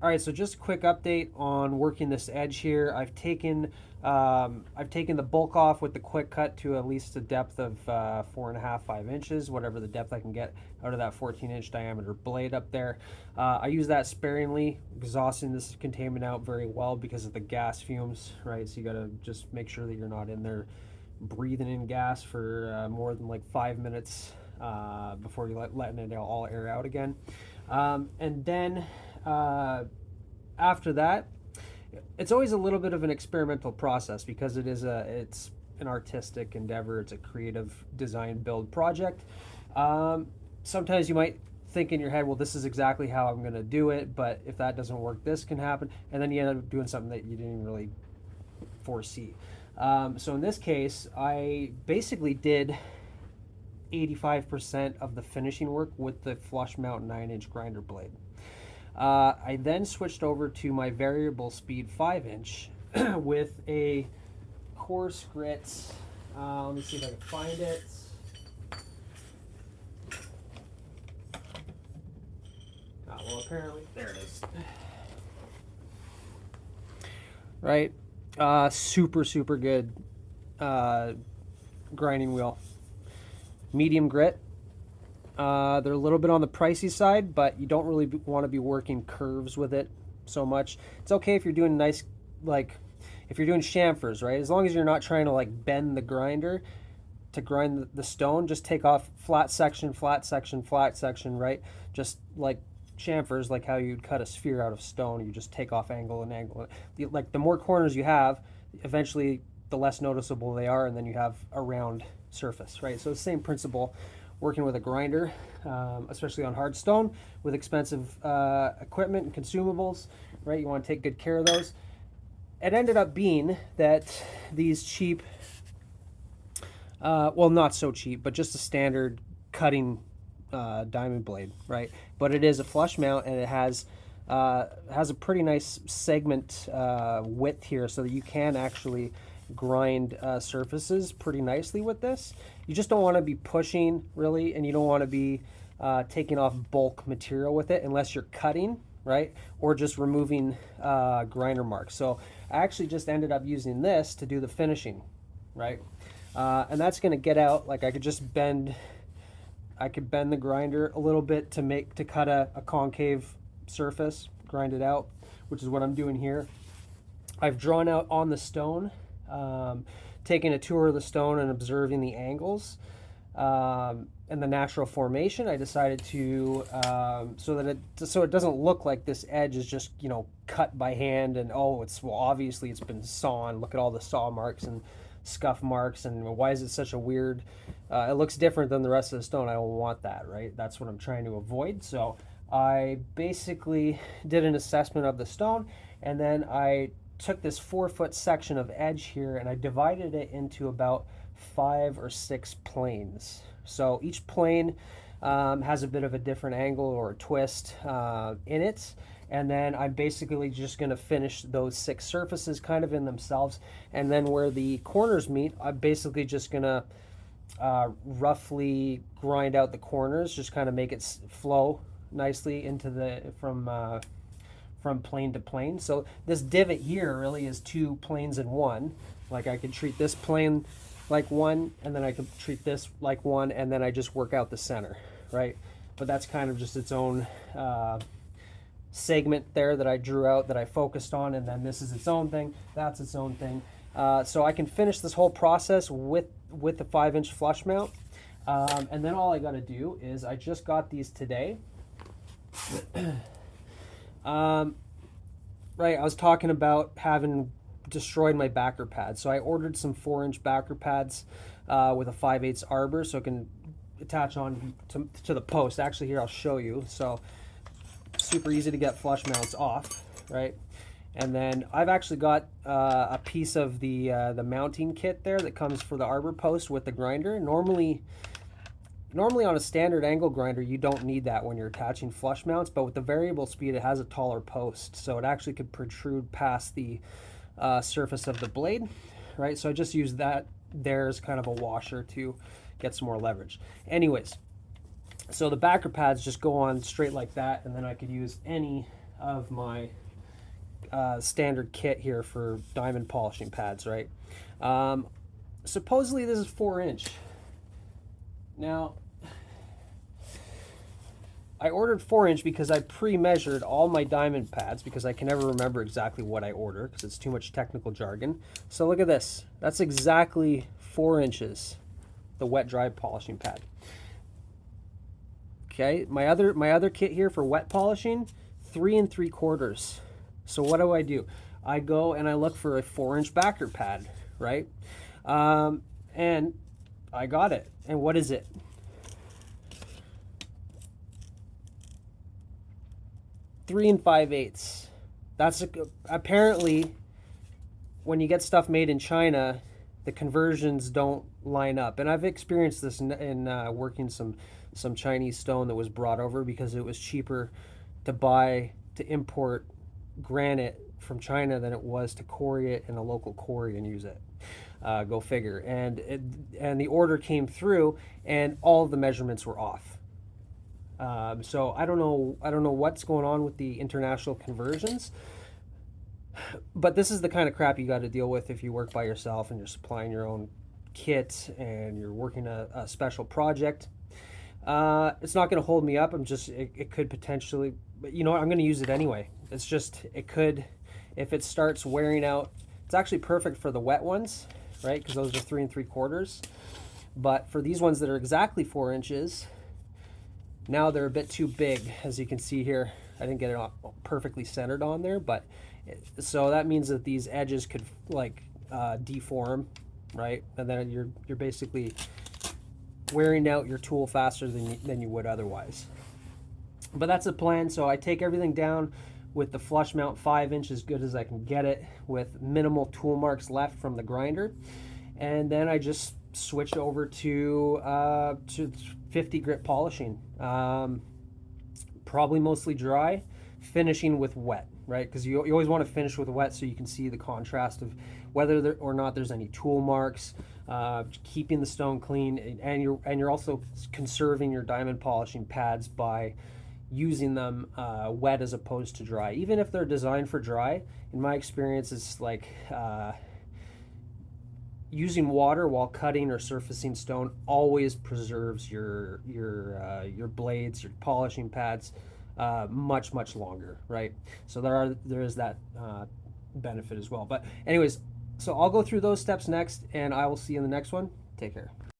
All right, so just a quick update on working this edge here. I've taken the bulk off with the quick cut to at least a depth of 4.5, 5 inches, whatever the depth I can get out of that 14-inch diameter blade up there. I use that sparingly, exhausting this containment out very well because of the gas fumes, right? So you got to just make sure that you're not in there breathing in gas for more than like 5 minutes before you letting it all air out again. And then after that, it's always a little bit of an experimental process because it's an artistic endeavor. It's a creative design build project. Sometimes you might think in your head, well, this is exactly how I'm going to do it, but if that doesn't work, this can happen, and then you end up doing something that you didn't really foresee. So in this case, I basically did 85% of the finishing work with the flush mount 9-inch grinder blade. I then switched over to my variable speed 5-inch with a coarse grit. Let me see if I can find it. Well, apparently, there it is. Right? Super good grinding wheel. Medium grit. They're a little bit on the pricey side, but you don't really want to be working curves with it so much. It's okay if you're doing nice, like, if you're doing chamfers, right? As long as you're not trying to, like, bend the grinder to grind the stone, just take off flat section, right? Just like chamfers, like how you'd cut a sphere out of stone. You just take off angle and angle. Like, the more corners you have, eventually the less noticeable they are, and then you have a round surface, right? So the same principle working with a grinder, especially on hard stone with expensive equipment and consumables, right? You want to take good care of those. It ended up being that these cheap, well, not so cheap, but just a standard cutting diamond blade, right? But it is a flush mount, and it has a pretty nice segment width here, so that you can actually grind surfaces pretty nicely with this. You just don't want to be pushing, really, and you don't want to be taking off bulk material with it unless you're cutting, right? Or just removing grinder marks. So I actually just ended up using this to do the finishing, right? And that's going to get out, like, I could bend the grinder a little bit to cut a concave surface, grind it out, which is what I'm doing here. I've drawn out on the stone, taking a tour of the stone and observing the angles and the natural formation. I decided to so it doesn't look like this edge is just, you know, cut by hand and obviously it's been sawn. Look at all the saw marks and scuff marks, and why is it such a weird it looks different than the rest of the stone. I don't want that, right? That's what I'm trying to avoid. So I basically did an assessment of the stone, and then I took this 4-foot section of edge here and I divided it into about 5 or 6 planes. So each plane has a bit of a different angle or a twist in it. And then I'm basically just going to finish those 6 surfaces kind of in themselves. And then where the corners meet, I'm basically just going to roughly grind out the corners, just kind of make it flow nicely into from plane to plane. So this divot here really is 2 planes in one. Like, I could treat this plane like one, and then I could treat this like one, and then I just work out the center, right? But that's kind of just its own segment there that I drew out, that I focused on, and then this is its own thing, that's its own thing. So I can finish this whole process with the 5-inch flush mount. And then all I got to do is, I just got these today. Right, I was talking about having destroyed my backer pad, so I ordered some 4-inch backer pads with a 5/8 arbor, so it can attach on to the post. Actually, here I'll show you. So super easy to get flush mounts off, right? And then I've actually got a piece of the mounting kit there that comes for the arbor post with the grinder. Normally on a standard angle grinder, you don't need that when you're attaching flush mounts, but with the variable speed, it has a taller post, so it actually could protrude past the surface of the blade, right? So I just use that there as kind of a washer to get some more leverage. Anyways, so the backer pads just go on straight like that, and then I could use any of my standard kit here for diamond polishing pads, right? Supposedly this is 4-inch. Now, I ordered 4-inch because I pre-measured all my diamond pads because I can never remember exactly what I order because it's too much technical jargon. So look at this. That's exactly 4 inches, the wet dry polishing pad. Okay, my other kit here for wet polishing, 3 3/4. So what do? I go and I look for a 4-inch backer pad, right? And I got it. And what is it? 3 5/8. That's apparently when you get stuff made in China, the conversions don't line up. And I've experienced this in working some Chinese stone that was brought over because it was cheaper to import granite from China than it was to quarry it in a local quarry and use it. Go figure. And the order came through, and all of the measurements were off. So I don't know what's going on with the international conversions, but this is the kind of crap you got to deal with if you work by yourself and you're supplying your own kit and you're working a special project. It's not going to hold me up. It could potentially, but you know what? I'm going to use it anyway. It's just, it could, if it starts wearing out, it's actually perfect for the wet ones, right? Because those are 3 3/4. But for these ones that are exactly 4 inches, now they're a bit too big. As you can see here, I didn't get it perfectly centered on there, but so that means that these edges could like deform, right? And then you're basically wearing out your tool faster than you would otherwise. But that's the plan. So I take everything down with the flush mount 5-inch as good as I can get it with minimal tool marks left from the grinder. And then I just switch over to 50 grit polishing. Probably mostly dry, finishing with wet, right? Because you always want to finish with wet so you can see the contrast of whether or not there's any tool marks, keeping the stone clean, and you're also conserving your diamond polishing pads by using them wet as opposed to dry. Even if they're designed for dry, in my experience, it's like using water while cutting or surfacing stone always preserves your blades, your polishing pads much longer, right? So there is that benefit as well. But anyways, so I'll go through those steps next, and I will see you in the next one. Take care.